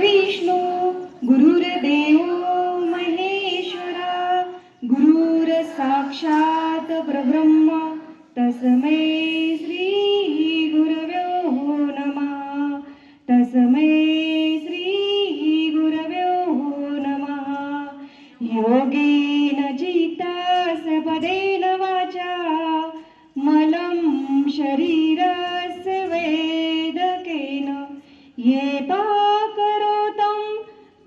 गुरुर्विष्णू गुरुर्देव महेश्वरा गुरुर साक्षात परब्रह्म तस्मै श्री गुरव्यो नमः तस्मै श्री गुरव्यो नमः योगेन जिता सपदेन वाचा मलं शरीरस्य वेदकेन ये पाकरोतं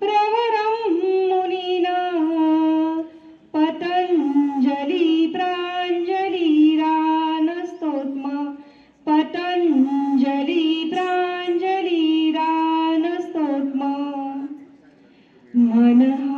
प्रवरं मुनिना पतञ्जलि प्राञ्जलिरानस्तोत्म पतञ्जलि प्राञ्जलिरानस्तोत्म मनः